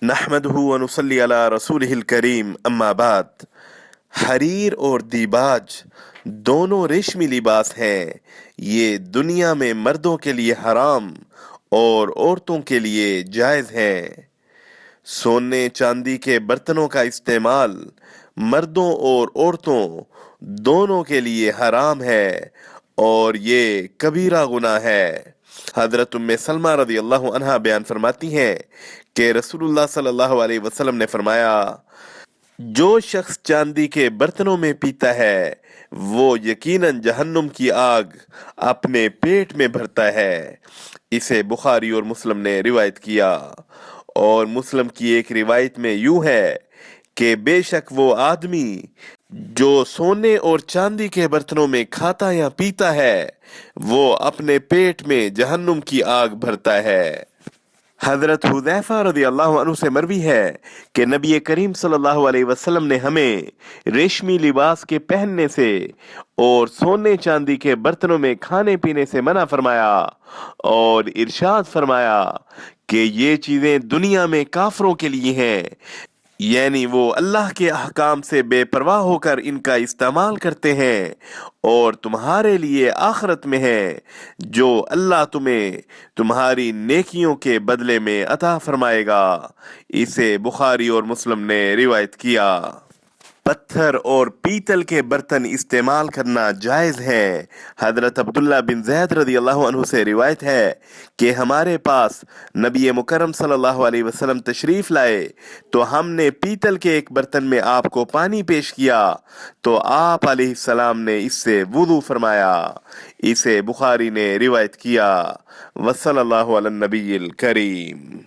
नहमदहु व नुसल्ली अला रसूलिहिल करीम अम्मा बाद। हरीर और दीबाज दोनों रेशमी लिबास हैं। ये दुनिया में मर्दों के लिए हराम और औरतों के लिए जायज़ हैं। सोने चांदी के बर्तनों का इस्तेमाल मर्दों और औरतों दोनों के लिए हराम है और ये कबीरा गुनाह है। हजरत उम्मे सलमा रदी अल्लाह अन्हा बयान फरमाती हैं कि रसूलुल्लाह सल्लल्लाहु अलैहि वसल्लम ने फरमाया, जो शख्स चांदी के बर्तनों में पीता है वो यकीनन जहन्नुम की आग अपने पेट में भरता है। इसे बुखारी और मुस्लिम ने रिवायत किया। और मुस्लिम की एक रिवायत में यूं है कि बेशक वो आदमी जो सोने और चांदी के बर्तनों में खाता या पीता है वो अपने पेट में जहन्नुम की आग भरता है। हजरत हुदैफा रदी अल्लाह अन्हु से मरवी है कि नबी करीम सल्लल्लाहु अलैहि वसल्लम ने हमें रेशमी लिबास के पहनने से और सोने चांदी के बर्तनों में खाने पीने से मना फरमाया और इरशाद फरमाया कि ये चीजें दुनिया में काफरों के लिए हैं, यानी वो अल्लाह के अहकाम से बेपरवाह होकर इनका इस्तेमाल करते हैं, और तुम्हारे लिए आखिरत में है जो अल्लाह तुम्हें तुम्हारी नेकियों के बदले में अता फरमाएगा। इसे बुखारी और मुस्लिम ने रिवायत किया। पत्थर और पीतल के बर्तन इस्तेमाल करना जायज़ है। हजरत अब्दुल्ला बिन ज़ैद रदी अल्लाह अन्हु से रिवायत है कि हमारे पास नबी मुकर्रम सल्लल्लाहु अलैहि वसल्लम तशरीफ़ लाए तो हमने पीतल के एक बर्तन में आपको पानी पेश किया तो आप अलैहिस्सलाम ने इससे वुज़ू फरमाया। इसे बुखारी ने रिवायत किया। वसल्लल्लाहु अला नबील करीम।